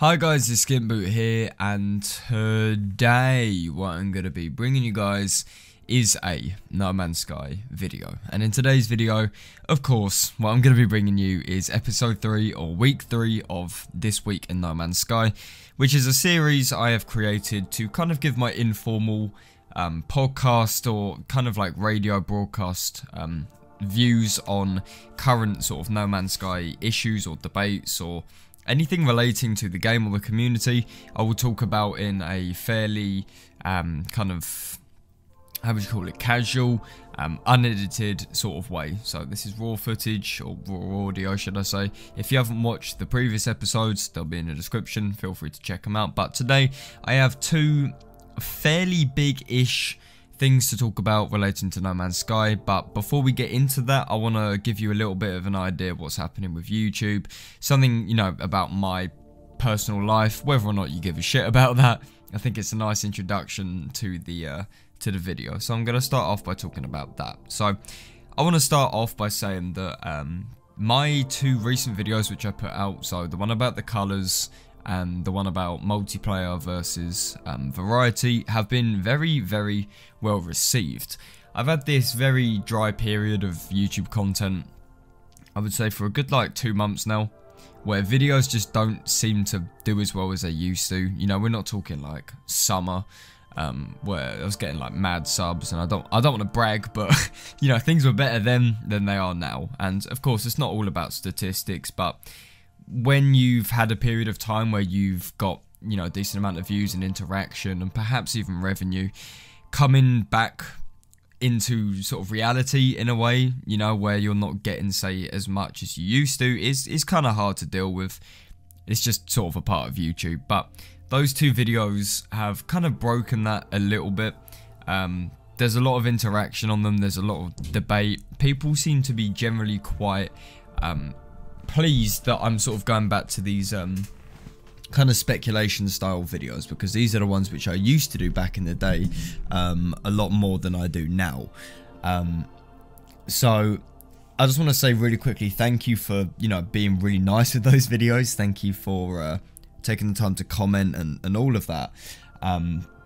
Hi guys, it's SkintBoot here, and today what I'm going to be bringing you guys is a No Man's Sky video. And in today's video, of course, what I'm going to be bringing you is episode 3 or week 3 of This Week in No Man's Sky, which is a series I have created to kind of give my informal podcast or kind of like radio broadcast views on current sort of No Man's Sky issues or debates or anything relating to the game or the community. I will talk about in a fairly kind of, how would you call it, casual, unedited sort of way. So this is raw footage, or raw audio should I say. If you haven't watched the previous episodes, they'll be in the description, feel free to check them out. But today I have two fairly big-ish things to talk about relating to No Man's Sky. But before we get into that, I want to give you a little bit of an idea of what's happening with YouTube, something, you know, about my personal life, whether or not you give a shit about that. I think it's a nice introduction to the video, so I'm going to start off by talking about that. So I want to start off by saying that my two recent videos which I put out, so the one about the colours and the one about multiplayer versus variety, have been very, very well received. I've had this very dry period of YouTube content, I would say for a good like 2 months now, where videos just don't seem to do as well as they used to. You know, we're not talking like summer, where I was getting like mad subs, and I don't want to brag, but you know, things were better then than they are now. And of course, it's not all about statistics, but when you've had a period of time where you've got, you know, a decent amount of views and interaction and perhaps even revenue coming back into sort of reality in a way, you know, where you're not getting, say, as much as you used to, is kind of hard to deal with. It's just sort of a part of YouTube. But those two videos have kind of broken that a little bit. There's a lot of interaction on them. There's a lot of debate. People seem to be generally quite pleased that I'm sort of going back to these kind of speculation style videos, because these are the ones which I used to do back in the day a lot more than I do now. So I just want to say really quickly, thank you for, you know, being really nice with those videos. Thank you for taking the time to comment and all of that.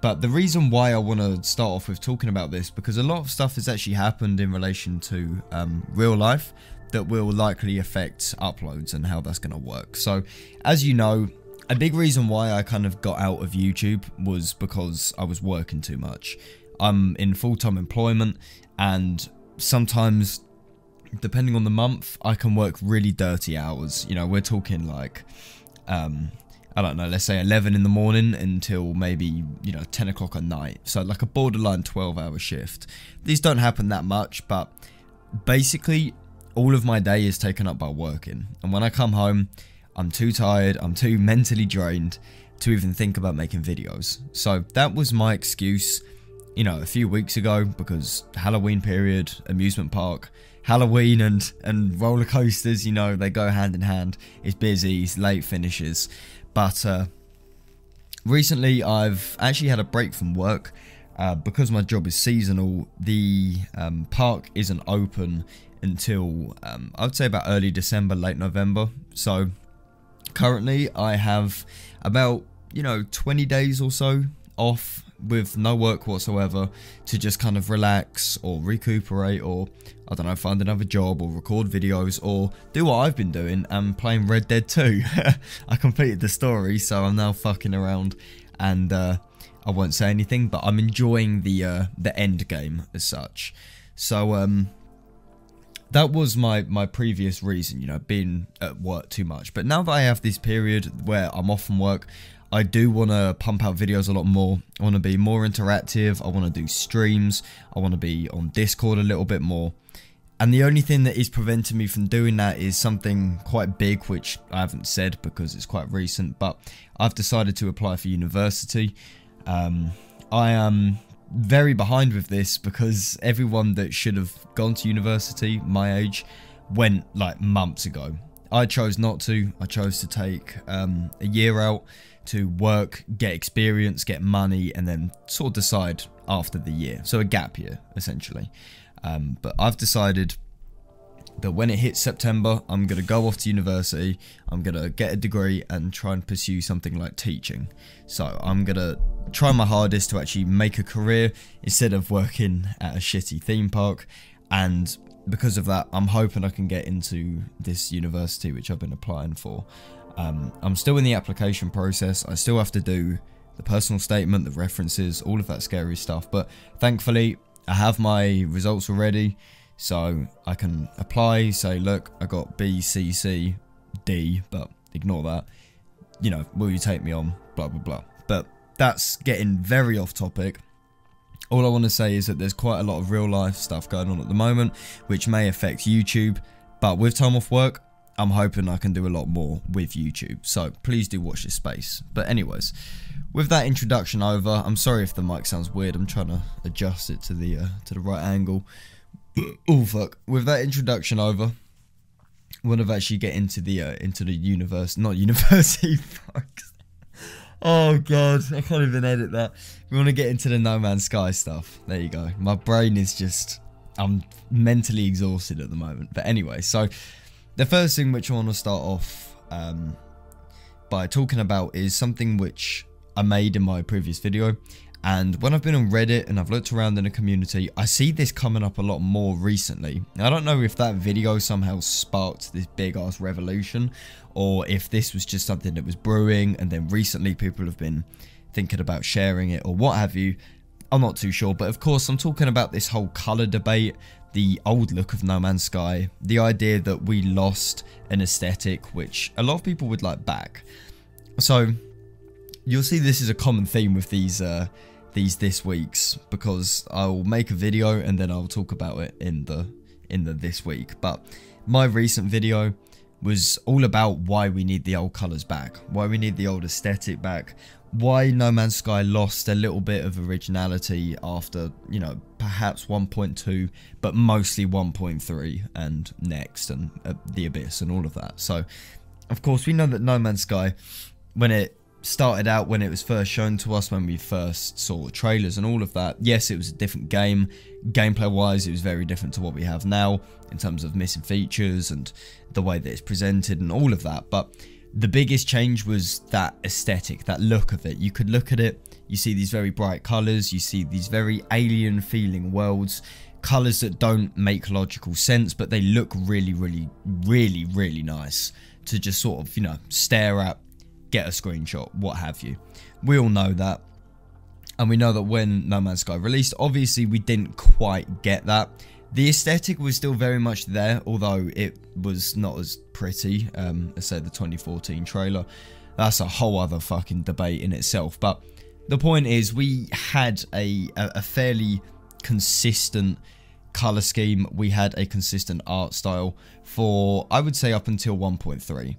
But the reason why I want to start off with talking about this, because a lot of stuff has actually happened in relation to real life that will likely affect uploads and how that's going to work. So as you know, a big reason why I kind of got out of YouTube was because I was working too much. I'm in full-time employment, and sometimes, depending on the month, I can work really dirty hours. You know, we're talking like, I don't know, let's say 11 in the morning until maybe, you know, 10 o'clock at night. So like a borderline 12-hour shift. These don't happen that much, but basically all of my day is taken up by working. And when I come home, I'm too tired, I'm too mentally drained to even think about making videos. So that was my excuse, you know, a few weeks ago, because Halloween period, amusement park, Halloween and roller coasters, you know, they go hand in hand. It's busy, it's late finishes. But recently I've actually had a break from work because my job is seasonal. The park isn't open until I would say about early December, late November. So currently I have about, you know, 20 days or so off with no work whatsoever to just kind of relax or recuperate, or I don't know, find another job or record videos or do what I've been doing and playing Red Dead 2. I completed the story, so I'm now fucking around, and I won't say anything, but I'm enjoying the end game as such. So that was my previous reason, you know, being at work too much. But now that I have this period where I'm off from work, I do want to pump out videos a lot more. I want to be more interactive. I want to do streams. I want to be on Discord a little bit more. And the only thing that is preventing me from doing that is something quite big, which I haven't said because it's quite recent, but I've decided to apply for university. I am very behind with this because everyone that should have gone to university my age went like months ago. I chose not to. I chose to take a year out to work, get experience, get money, and then sort of decide after the year. So a gap year essentially. But I've decided that when it hits September, I'm going to go off to university, I'm going to get a degree and try and pursue something like teaching. So I'm going to try my hardest to actually make a career instead of working at a shitty theme park. And because of that, I'm hoping I can get into this university which I've been applying for. I'm still in the application process. I still have to do the personal statement, the references, all of that scary stuff. But thankfully, I have my results already. So I can apply, say, look, I got B, C, C, D, but ignore that. You know, will you take me on? Blah, blah, blah. But that's getting very off topic. All I want to say is that there's quite a lot of real life stuff going on at the moment, which may affect YouTube. But with time off work, I'm hoping I can do a lot more with YouTube. So please do watch this space. But anyways, with that introduction over, I'm sorry if the mic sounds weird. I'm trying to adjust it to the right angle. Oh fuck! With that introduction over, we want to actually get into the university. Fuck. Oh god, I can't even edit that. We want to get into the No Man's Sky stuff. There you go. My brain is just, I'm mentally exhausted at the moment. But anyway, so the first thing which I want to start off by talking about is something which I made in my previous video. And when I've been on Reddit and I've looked around in the community, I see this coming up a lot more recently. I don't know if that video somehow sparked this big ass revolution, or if this was just something that was brewing and then recently people have been thinking about sharing it or what have you. I'm not too sure, but of course I'm talking about this whole colour debate, the old look of No Man's Sky, the idea that we lost an aesthetic which a lot of people would like back. So you'll see this is a common theme with these this week's, because I'll make a video and then I'll talk about it in the this week. But my recent video was all about why we need the old colours back, why we need the old aesthetic back, why No Man's Sky lost a little bit of originality after, you know, perhaps 1.2, but mostly 1.3 and Next and The Abyss and all of that. So of course we know that No Man's Sky, when it started out, when it was first shown to us, when we first saw the trailers and all of that, yes, it was a different game. Gameplay wise, it was very different to what we have now in terms of missing features and the way that it's presented and all of that. But the biggest change was that aesthetic, that look of it. You could look at it, you see these very bright colours, you see these very alien feeling worlds, colours that don't make logical sense, but they look really, really, really, really nice to just sort of, you know, stare at, get a screenshot, what have you. We all know that, and we know that when No Man's Sky released, obviously we didn't quite get that. The aesthetic was still very much there, although it was not as pretty as say the 2014 trailer. That's a whole other fucking debate in itself. But the point is, we had a fairly consistent color scheme. We had a consistent art style for, I would say, up until 1.3.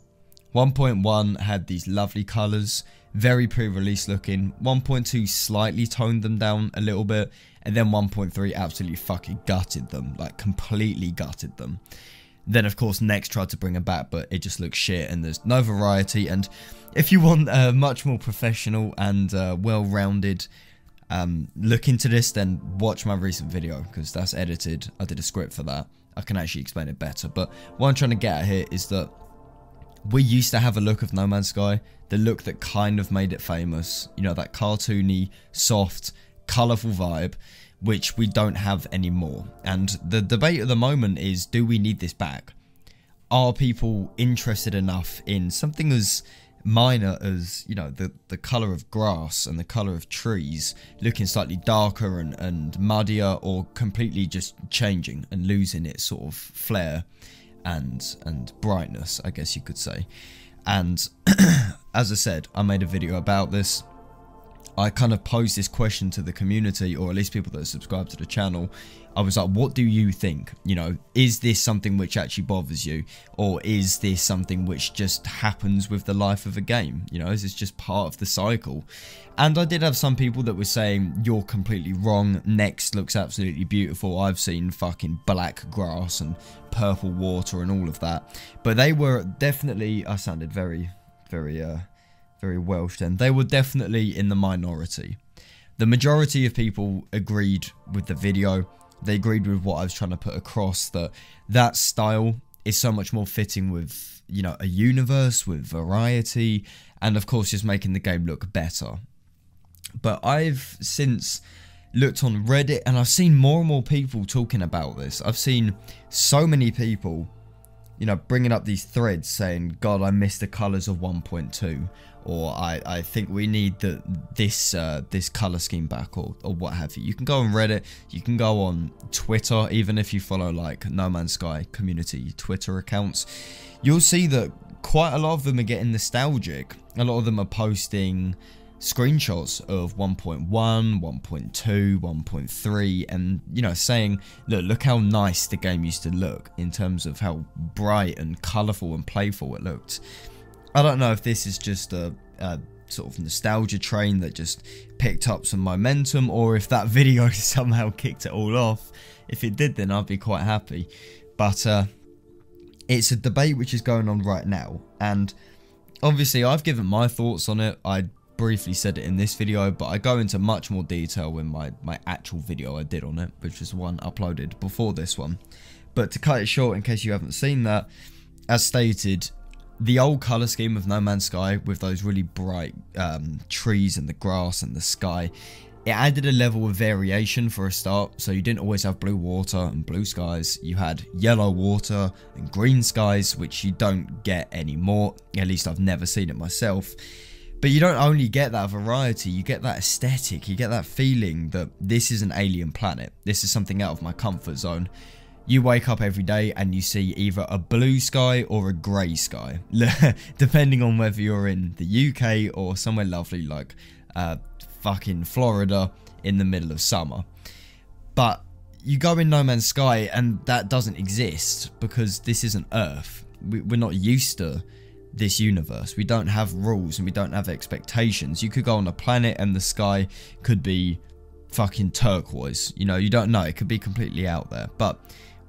1.1 had these lovely colours, very pre-release looking. 1.2 slightly toned them down a little bit, and then 1.3 absolutely fucking gutted them, like completely gutted them. Then of course Next tried to bring them back, but it just looks shit and there's no variety. And if you want a much more professional and well-rounded look into this, then watch my recent video, because that's edited. I did a script for that. I can actually explain it better. But what I'm trying to get at here is that we used to have a look of No Man's Sky, the look that kind of made it famous, you know, that cartoony, soft, colourful vibe, which we don't have anymore. And the debate at the moment is, do we need this back? Are people interested enough in something as minor as, you know, the colour of grass and the colour of trees looking slightly darker and muddier, or completely just changing and losing its sort of flair and brightness, I guess you could say. And as I said, I made a video about this. I kind of posed this question to the community, or at least people that are subscribed to the channel. I was like, what do you think? You know, is this something which actually bothers you? Or is this something which just happens with the life of a game? You know, is this just part of the cycle? And I did have some people that were saying, you're completely wrong. Next looks absolutely beautiful. I've seen fucking black grass and purple water and all of that. But they were definitely, I sounded very Welsh then. They were definitely in the minority. The majority of people agreed with the video. They agreed with what I was trying to put across, that style is so much more fitting with, you know, a universe with variety, and of course just making the game look better. But I've since looked on Reddit and I've seen more and more people talking about this. I've seen so many people, you know, bringing up these threads saying, God, I miss the colours of 1.2, or I think we need this colour scheme back, or what have you. You can go on Reddit, you can go on Twitter, even if you follow like No Man's Sky community Twitter accounts, you'll see that quite a lot of them are getting nostalgic. A lot of them are posting screenshots of 1.1, 1.2, 1.3, and, you know, saying, look how nice the game used to look in terms of how bright and colourful and playful it looked. I don't know if this is just a sort of nostalgia train that just picked up some momentum, or if that video somehow kicked it all off. If it did, then I'd be quite happy. But it's a debate which is going on right now, and obviously I've given my thoughts on it. I briefly said it in this video, but I go into much more detail in my actual video I did on it, which was one uploaded before this one. But to cut it short, in case you haven't seen that, as stated, the old colour scheme of No Man's Sky, with those really bright trees and the grass and the sky, it added a level of variation for a start. So you didn't always have blue water and blue skies, you had yellow water and green skies, which you don't get anymore. At least I've never seen it myself. But you don't only get that variety, you get that aesthetic, you get that feeling that this is an alien planet. This is something out of my comfort zone. You wake up every day and you see either a blue sky or a grey sky, depending on whether you're in the UK or somewhere lovely like fucking Florida in the middle of summer. But you go in No Man's Sky and that doesn't exist, because this isn't Earth. We're not used to this universe. We don't have rules and we don't have expectations. You could go on a planet and the sky could be fucking turquoise. You know, you don't know. It could be completely out there. But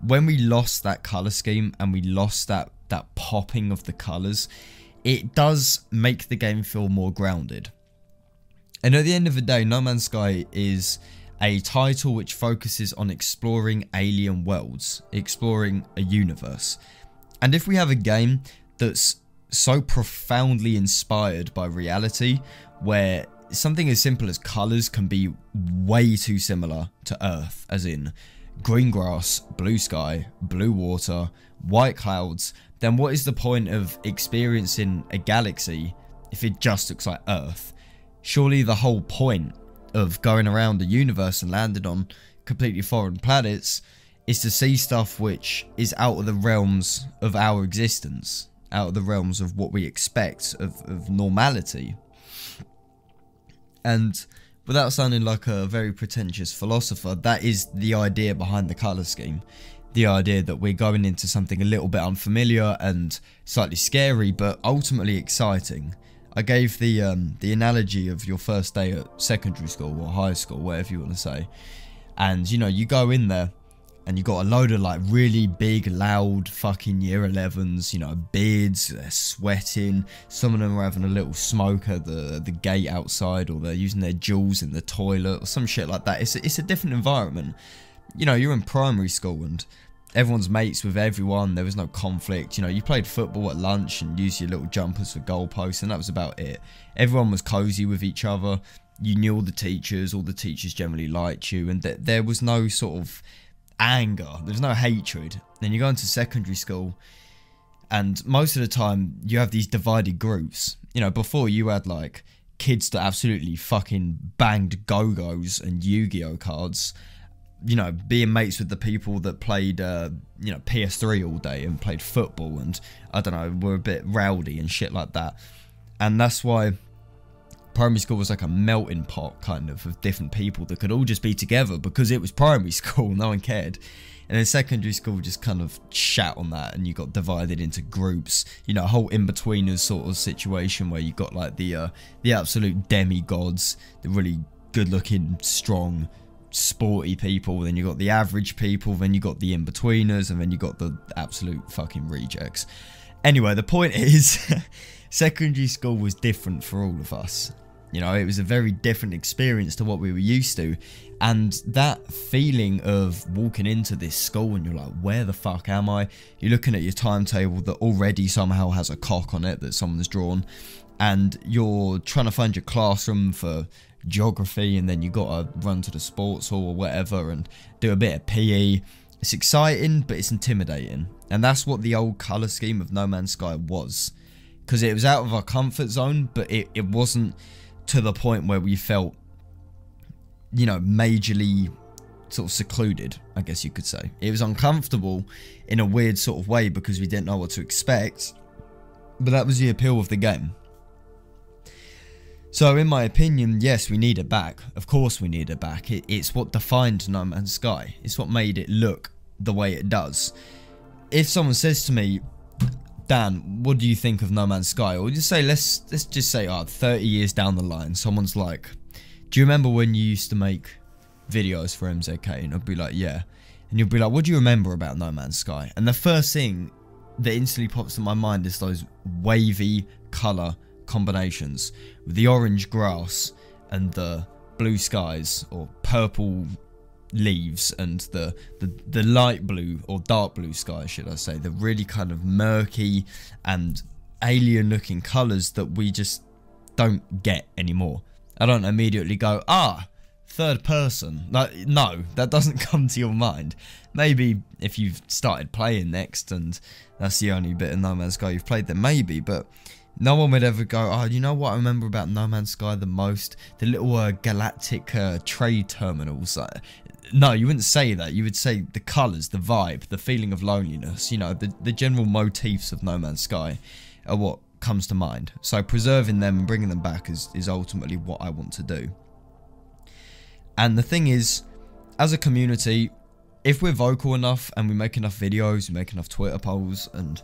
when we lost that colour scheme and we lost that popping of the colours, it does make the game feel more grounded. And at the end of the day, No Man's Sky is a title which focuses on exploring alien worlds, exploring a universe. And if we have a game that's so profoundly inspired by reality, where something as simple as colours can be way too similar to Earth, as in green grass, blue sky, blue water, white clouds, then what is the point of experiencing a galaxy if it just looks like Earth? Surely the whole point of going around the universe and landing on completely foreign planets is to see stuff which is out of the realms of our existence, out of the realms of what we expect of normality. And without sounding like a very pretentious philosopher, that is the idea behind the colour scheme. The idea that we're going into something a little bit unfamiliar and slightly scary, but ultimately exciting. I gave the analogy of your first day at secondary school or high school, whatever you want to say. And, you know, you go in there and you got a load of like really big, loud fucking year 11s, you know, beards, they're sweating. Some of them are having a little smoke at the gate outside, or they're using their jewels in the toilet or some shit like that. It's a different environment. You know, you're in primary school and everyone's mates with everyone. There was no conflict. You know, you played football at lunch and used your little jumpers for goalposts, and that was about it. Everyone was cozy with each other. You knew all the teachers generally liked you, and there was no sort of anger, there's no hatred. Then you go into secondary school and most of the time you have these divided groups. You know, before you had like kids that absolutely fucking banged go-go's and Yu-Gi-Oh cards, you know, being mates with the people that played you know, PS3 all day and played football and, I don't know, were a bit rowdy and shit like that. And that's why primary school was like a melting pot kind of different people that could all just be together, because it was primary school, no one cared. And then secondary school just kind of shat on that, and you got divided into groups, you know, a whole in-betweeners sort of situation where you got like the absolute demigods, the really good-looking, strong, sporty people, then you got the average people, then you got the in-betweeners, and then you got the absolute fucking rejects. Anyway, the point is, secondary school was different for all of us. You know, it was a very different experience to what we were used to. And that feeling of walking into this school and you're like, where the fuck am I? You're looking at your timetable that already somehow has a cock on it that someone's drawn. And you're trying to find your classroom for geography, and then you got to run to the sports hall or whatever and do a bit of PE. It's exciting, but it's intimidating. And that's what the old colour scheme of No Man's Sky was. Because it was out of our comfort zone, but it wasn't to the point where we felt, you know, majorly sort of secluded, I guess you could say. It was uncomfortable in a weird sort of way because we didn't know what to expect, but that was the appeal of the game. So in my opinion, yes, we need it back. Of course we need it back. It's what defined No Man's Sky. It's what made it look the way it does. If someone says to me, Dan, what do you think of No Man's Sky? Or just say, let's just say, 30 years down the line, someone's like, do you remember when you used to make videos for MZK? And I'd be like, yeah. And you'll be like, what do you remember about No Man's Sky? And the first thing that instantly pops to my mind is those wavy colour combinations with the orange grass and the blue skies, or purple leaves, and the light blue or dark blue sky, should I say, the really kind of murky and alien looking colours that we just don't get anymore. I don't immediately go, third person. Like, no, that doesn't come to your mind. Maybe if you've started playing next and that's the only bit of No Man's Sky you've played, then maybe, but no one would ever go, you know what I remember about No Man's Sky the most? The little galactic trade terminals. No, you wouldn't say that. You would say the colours, the vibe, the feeling of loneliness, you know, the general motifs of No Man's Sky are what comes to mind. So preserving them and bringing them back is ultimately what I want to do. And the thing is, as a community, if we're vocal enough and we make enough videos, we make enough Twitter polls and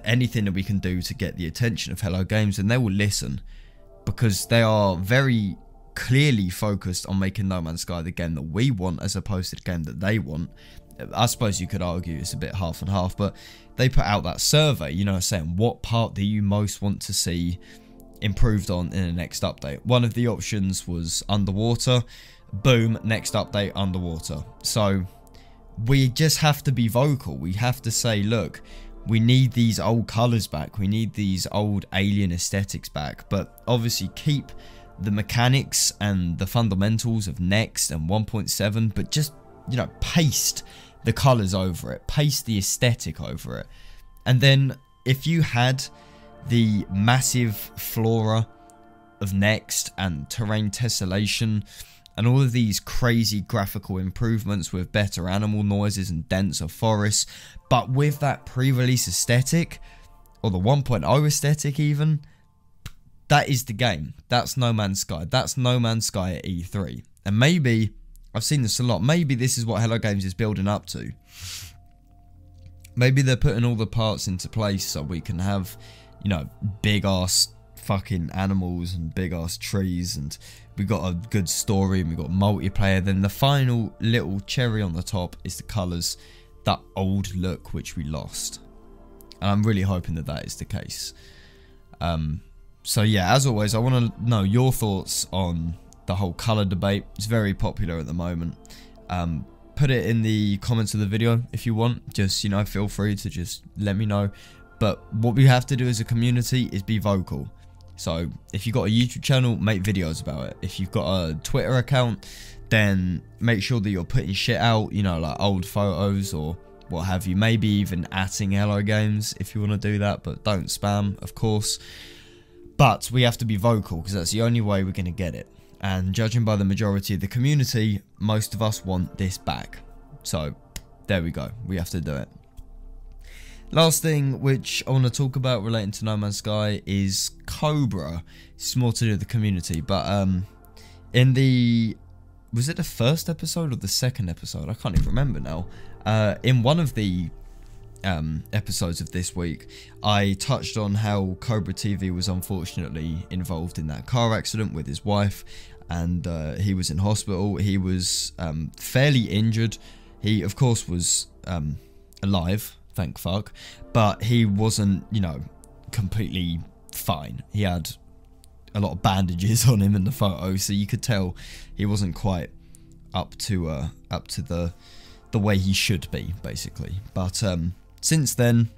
anything that we can do to get the attention of Hello Games, then they will listen, because they are very clearly focused on making No Man's Sky the game that we want as opposed to the game that they want. I suppose you could argue it's a bit half and half, but they put out that survey, you know, saying what part do you most want to see improved on in the next update. One of the options was underwater. Boom, next update, underwater. So we just have to be vocal. We have to say, look, we need these old colours back. We need these old alien aesthetics back, but obviously keep the mechanics and the fundamentals of Next and 1.7, but just, you know, paste the colours over it, paste the aesthetic over it. And then if you had the massive flora of Next and terrain tessellation and all of these crazy graphical improvements with better animal noises and denser forests, but with that pre-release aesthetic, or the 1.0 aesthetic even, that is the game. That's No Man's Sky. That's No Man's Sky at E3. And maybe, I've seen this a lot, maybe this is what Hello Games is building up to. Maybe they're putting all the parts into place so we can have, you know, big ass fucking animals and big ass trees, and we got a good story and we got multiplayer. Then the final little cherry on the top is the colours, that old look which we lost. And I'm really hoping that that is the case. So yeah, as always, I want to know your thoughts on the whole colour debate. It's very popular at the moment. Put it in the comments of the video if you want. Just, you know, feel free to just let me know. But what we have to do as a community is be vocal. So if you've got a YouTube channel, make videos about it. If you've got a Twitter account, then make sure that you're putting shit out, you know, like old photos or what have you. Maybe even @ing Hello Games if you want to do that, but don't spam, of course. But we have to be vocal, because that's the only way we're going to get it. And judging by the majority of the community, most of us want this back. So there we go. We have to do it. Last thing which I want to talk about relating to No Man's Sky is Cobra. It's more to do with the community, but in the, was it the first episode or the second episode? I can't even remember now. In one of the episodes of this week, I touched on how Cobra TV was unfortunately involved in that car accident with his wife, and he was in hospital. He was fairly injured. He of course was alive, thank fuck, but he wasn't, you know, completely fine. He had a lot of bandages on him in the photo, so you could tell he wasn't quite up to the way he should be, basically. But since then,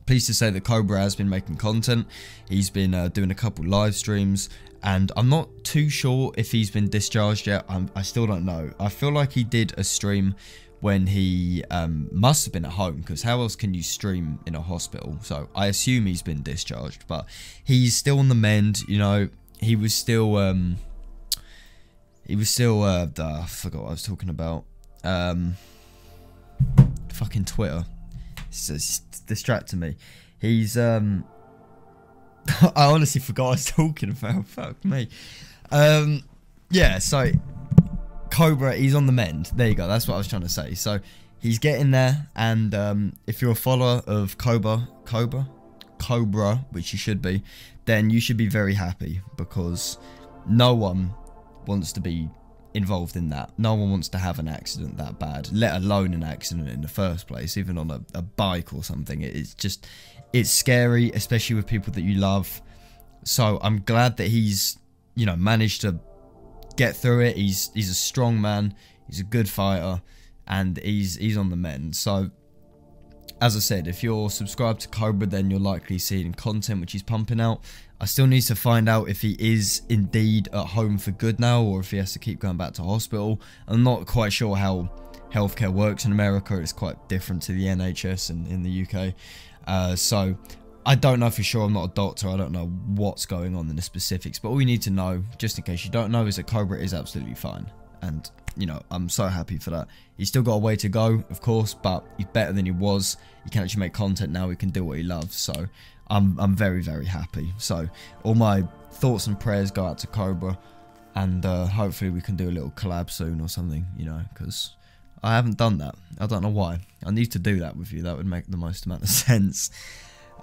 pleased to say that Cobra has been making content. He's been doing a couple live streams, and I'm not too sure if he's been discharged yet. I still don't know. I feel like he did a stream when he must have been at home, because how else can you stream in a hospital? So I assume he's been discharged, but he's still on the mend. You know, he was still I forgot what I was talking about. Fucking Twitter. It's distracting me. He's I honestly forgot what I was talking about. Fuck me. Yeah, so Cobra, he's on the mend. There you go. That's what I was trying to say. So he's getting there, and if you're a follower of Cobra, which you should be, then you should be very happy, because no one wants to be involved in that. No one wants to have an accident that bad, let alone an accident in the first place, even on a bike or something. It's scary, especially with people that you love. So I'm glad that he's, you know, managed to get through it. He's a strong man, he's a good fighter, and he's on the mend. So as I said, if you're subscribed to Cobra, then you're likely seeing content which he's pumping out. I still need to find out if he is indeed at home for good now, or if he has to keep going back to hospital. I'm not quite sure how healthcare works in America. It's quite different to the NHS in the UK. So I don't know for sure. I'm not a doctor. I don't know what's going on in the specifics. But all you need to know, just in case you don't know, is that Cobra is absolutely fine. And, you know, I'm so happy for that. He's still got a way to go, of course, but he's better than he was. He can actually make content now. He can do what he loves. So I'm very, very happy. So all my thoughts and prayers go out to Cobra, and hopefully we can do a little collab soon or something, you know, because I haven't done that. I don't know why. I need to do that with you. That would make the most amount of sense.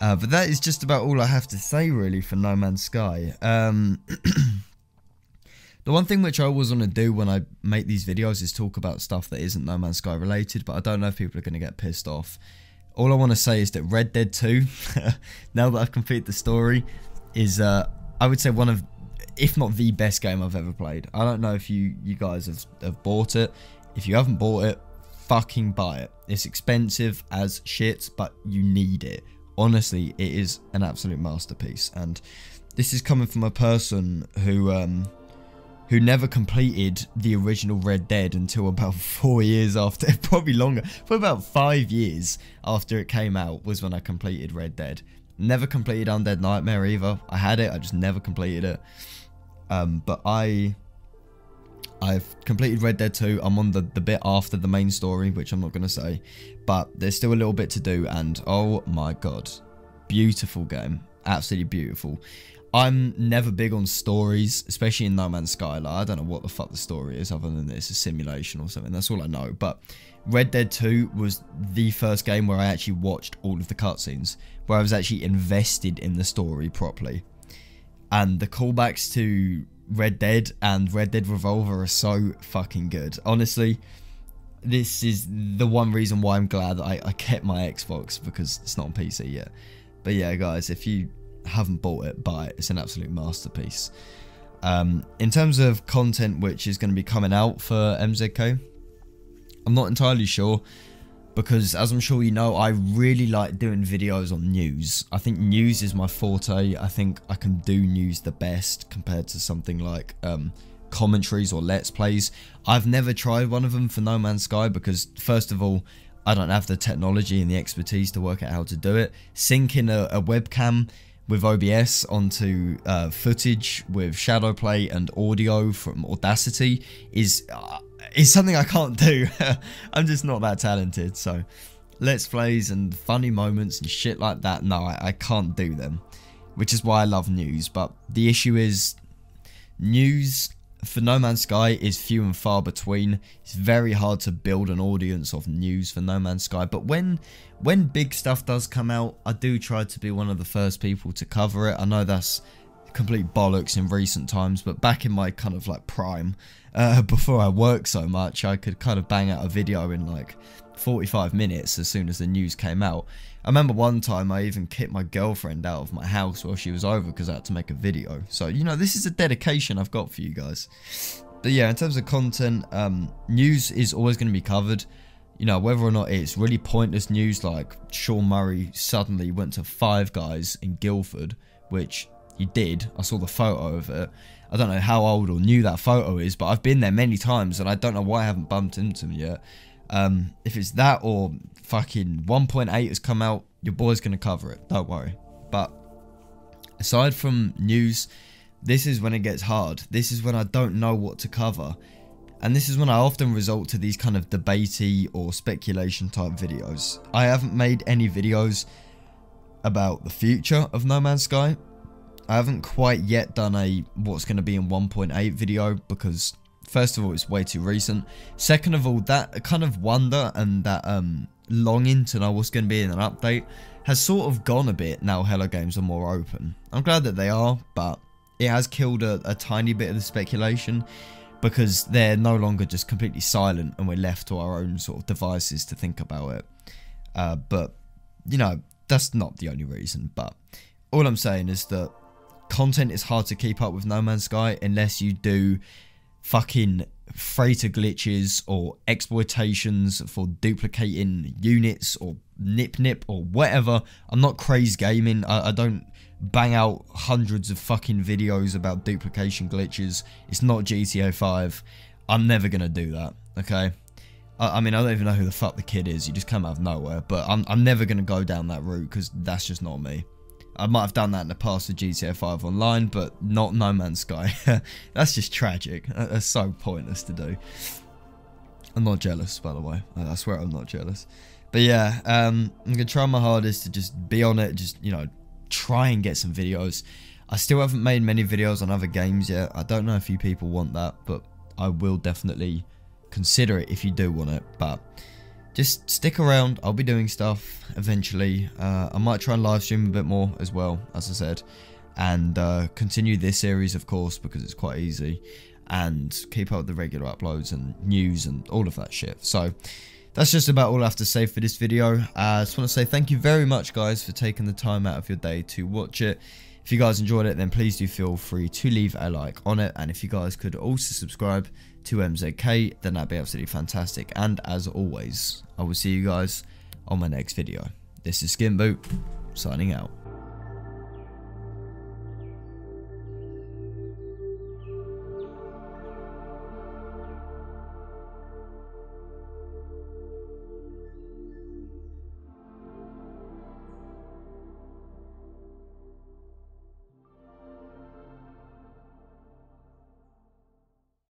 But that is just about all I have to say, really, for No Man's Sky. The one thing which I always want to do when I make these videos is talk about stuff that isn't No Man's Sky related, but I don't know if people are going to get pissed off. All I want to say is that Red Dead 2, now that I've completed the story, is, I would say, one of, if not the best game I've ever played. I don't know if you guys have bought it. If you haven't bought it, fucking buy it. It's expensive as shit, but you need it. Honestly, it is an absolute masterpiece. And this is coming from a person who never completed the original Red Dead until about 4 years after, probably longer, for about 5 years after it came out was when I completed Red Dead. Never completed Undead Nightmare either. I had it, I just never completed it. But I've completed Red Dead 2. I'm on the bit after the main story, which I'm not going to say. But there's still a little bit to do, and oh my god. Beautiful game. Absolutely beautiful. I'm never big on stories, especially in No Man's Sky. Like, I don't know what the fuck the story is other than it's a simulation or something. That's all I know. But Red Dead 2 was the first game where I actually watched all of the cutscenes, where I was actually invested in the story properly. And the callbacks to Red Dead and Red Dead Revolver are so fucking good. Honestly, this is the one reason why I'm glad that I kept my Xbox, because it's not on PC yet. But yeah, guys, if you haven't bought it, buy it. It's an absolute masterpiece. In terms of content which is going to be coming out for MZK, I'm not entirely sure, because as I'm sure you know, I really like doing videos on news. I think news is my forte. I think I can do news the best compared to something like commentaries or let's plays. I've never tried one of them for No Man's Sky because, first of all, I don't have the technology and the expertise to work out how to do it. Syncing a webcam with OBS onto footage with Shadowplay and audio from Audacity is something I can't do. I'm just not that talented. So let's plays and funny moments and shit like that, no, I can't do them, which is why I love news. But the issue is, news for No Man's Sky is few and far between. It's very hard to build an audience of news for No Man's Sky, but when big stuff does come out, I do try to be one of the first people to cover it. I know that's complete bollocks in recent times, but back in my kind of like prime, before I worked so much, I could kind of bang out a video in like 45 minutes as soon as the news came out. I remember one time I even kicked my girlfriend out of my house while she was over because I had to make a video. So, you know, this is a dedication I've got for you guys. But yeah, in terms of content, news is always going to be covered. You know, whether or not it's really pointless news, like Sean Murray suddenly went to Five Guys in Guildford, which he did. I saw the photo of it. I don't know how old or new that photo is, but I've been there many times and I don't know why I haven't bumped into him yet. If it's that or fucking 1.8 has come out, your boy's going to cover it. Don't worry. But aside from news, this is when it gets hard. This is when I don't know what to cover. And this is when I often resort to these kind of debatey or speculation type videos. I haven't made any videos about the future of No Man's Sky. I haven't quite yet done a what's going to be in 1.8 video because first of all it's way too recent. Second of all, that kind of wonder and that longing to know what's going to be in an update has sort of gone a bit now Hello Games are more open. I'm glad that they are, but it has killed a tiny bit of the speculation because they're no longer just completely silent and we're left to our own sort of devices to think about it. But, you know, that's not the only reason. But all I'm saying is that content is hard to keep up with No Man's Sky unless you do fucking freighter glitches or exploitations for duplicating units or nip or whatever. I'm not crazy gaming. I don't bang out hundreds of fucking videos about duplication glitches. It's not GTA 5. I'm never gonna do that, okay? I mean, I don't even know who the fuck the kid is. You just come out of nowhere. But I'm never gonna go down that route because that's just not me. I might have done that in the past with GTA 5 Online, but not No Man's Sky. That's just tragic. That's so pointless to do. I'm not jealous, by the way. I swear I'm not jealous. But yeah, I'm going to try my hardest to just be on it, just, you know, try and get some videos. I still haven't made many videos on other games yet. I don't know if you people want that, but I will definitely consider it if you do want it. But just stick around. I'll be doing stuff eventually. I might try and live stream a bit more as well, as I said. And continue this series, of course, because it's quite easy. And keep up with the regular uploads and news and all of that shit. So that's just about all I have to say for this video. I just want to say thank you very much, guys, for taking the time out of your day to watch it. If you guys enjoyed it, then please do feel free to leave a like on it. And if you guys could also subscribe to MZK, then that'd be absolutely fantastic. And as always, I will see you guys on my next video. This is SkintBoot, signing out.